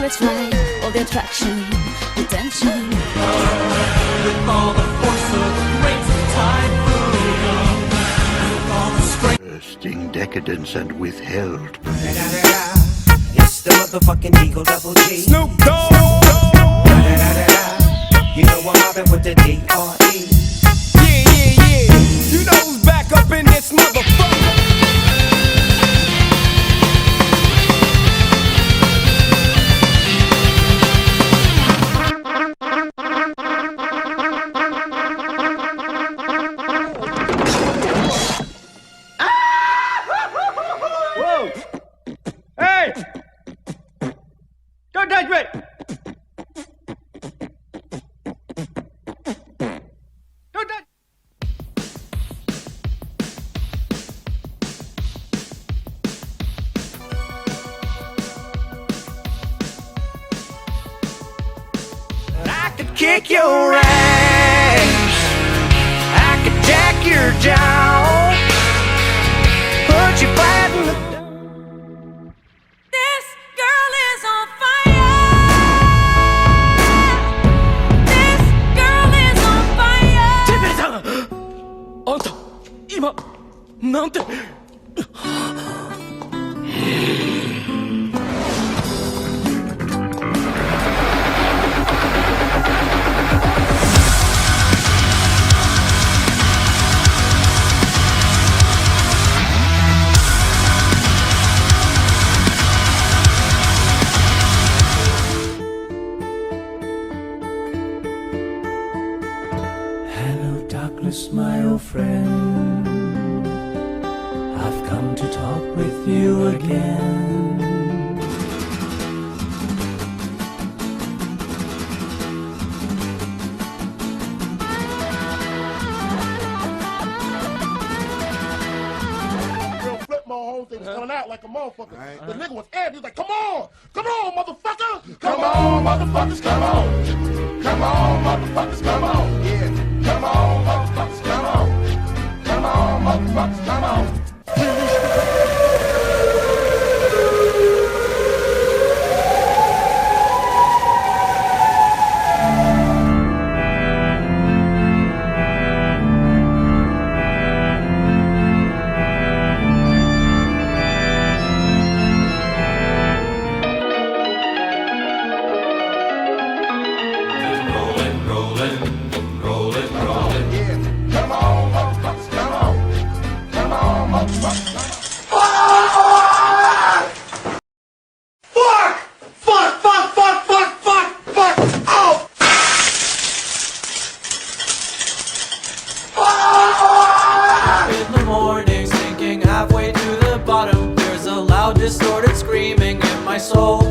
know it's right. All the attraction, the tension. With all the force of the great typhoon. With all the strength. Bursting decadence and withheld. It's the motherfucking Eagle Double G. Snoop Dogg. You know I'm mobbing with the D.R.E. Yeah. You know who's back up in this motherfucker. Whoa! Hey! Don't touch me! Don't touch! I could kick your ass, I could jack your jaw, put you flat in the... This girl is on fire. This girl is on fire. てめえさん、あんた今なんて。Hello darkness, my old friend, I've come to talk with you again. Real flip mode, whole thing was coming out like a motherfucker. The nigga was amped. He was like, come on, motherfucker. Come on, motherfuckers, come on. Come on, motherfuckers, come on. Yeah. Come on, motherfuckers, come on. Come on, motherfuckers, come on. In the morning, sinking halfway to the bottom. There's a loud, distorted screaming in my soul.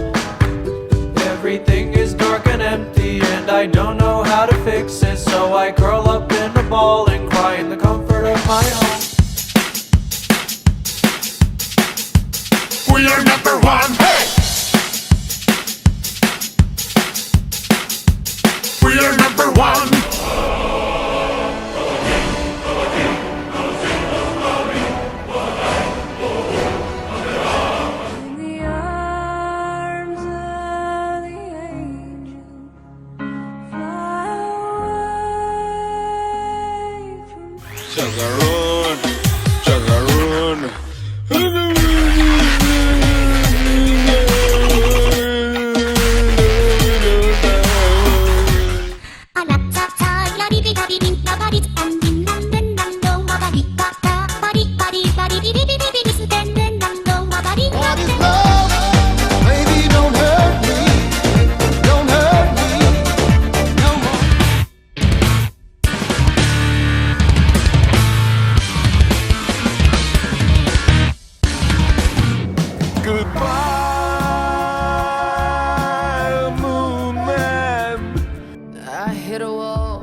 Everything is dark and empty, and I don't know how to fix it. So I curl up in a ball and cry in the comfort of my home. We are number one. Hey! We are number one. In the arms of the angel, fly away from Chagaroon, chagaroon. What is love? Baby, don't hurt me. Don't hurt me. No more. Goodbye, moon man. I hit a wall.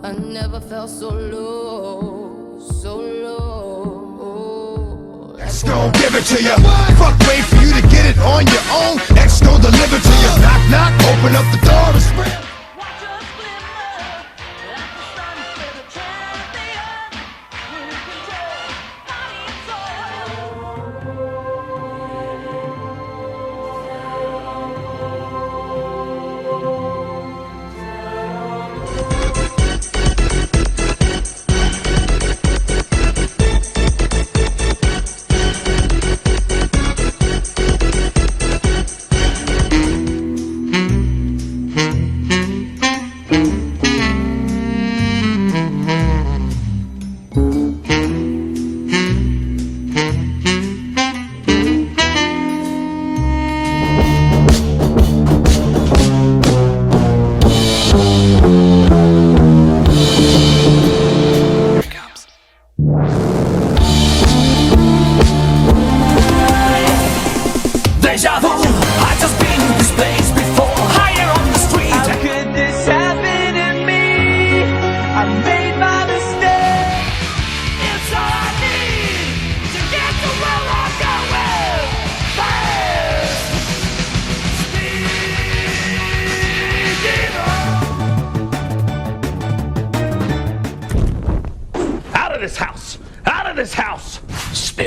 I never felt so low, so low. X gon' give it to you. Fuck, wait for you to get it on your own. X gon' deliver to you. Knock, knock, open up the door to spring. Watch us glimmer like the sun for the champion. We control body and soul.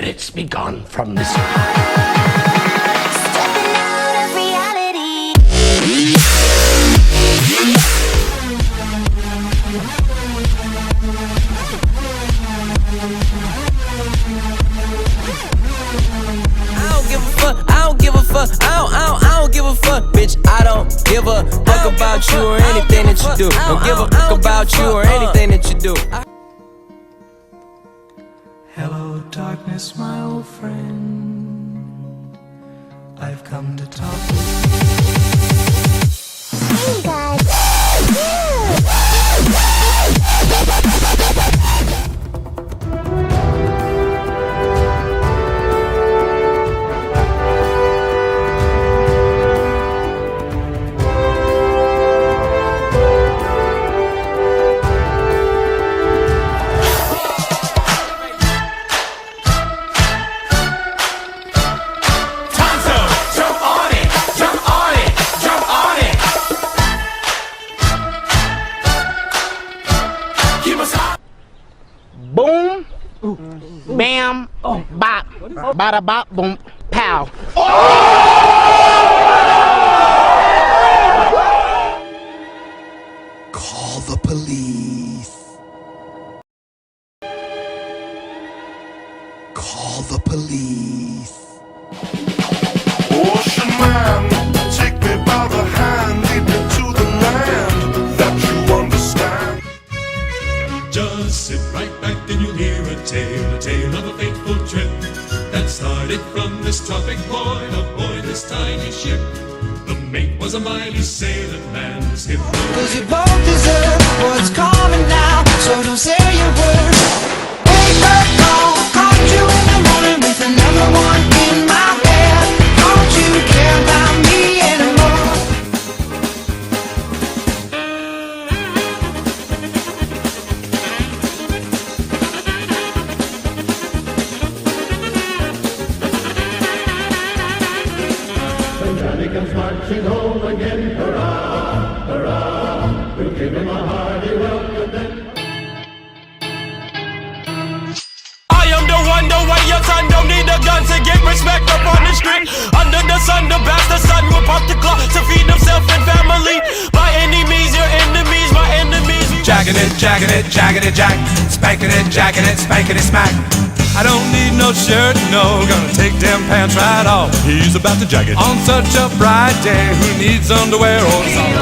spirits be gone from this. Stepping out of reality. I don't give a fuck, I don't give a fuck, I don't give a fuck, bitch. I don't give a fuck about you or anything that you do. Don't give a fuck about you or anything that you do. Hello, darkness, my old friend. I've come to talk with Hey guys. Boom, bam, bop, bada bop, boom, pow. Call the police. Call the police. Ocean man, take me by the hand, lead me to the land that you understand. Just sit right back and you'll hear a tale of a fateful trip that started from this tropic point aboard this tiny ship. The mate was a mighty sailing man, whose hip. Cause you both deserve what's coming now, so don't say a word. Wake up, caught you in the morning with another one in my bed. Don't you care about me anymore? Johnny comes marching home again, hurrah, hurrah. We'll give him a hearty welcome then. I am the one, the way your son don't need a gun to get respect up on the street. Under the sun, the bastard son will pop the clock to feed himself and family. My enemies, your enemies, my enemies. Jacking it, jack. Spanking it, jacking it, spanking it, smack. I don't need no shirt, no, gonna take them pants right off. He's about to jack it. On such a bright day, who needs underwear or socks?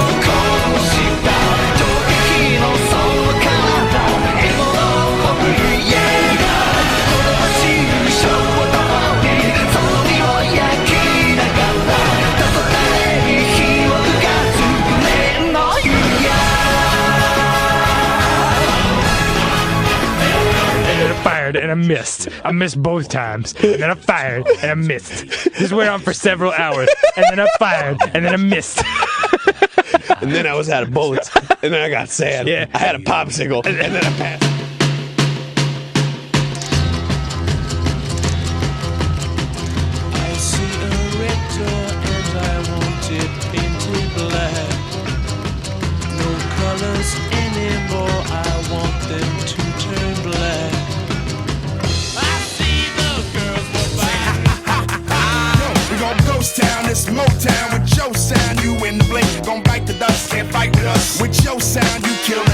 Fired and I missed. I missed both times. And then I fired and I missed. This went on for several hours. And then I fired and then I missed. And then I was out of bullets. And then I got sad. Yeah. I had a popsicle. And then I passed. I see a red door and I want it painted black. No colors anymore, I want them to turn black. I see the girls go by. We gon' ghost town, this Motown with your sound. You in the blink, gon' bite the dust, can't fight with us. With your sound, you kill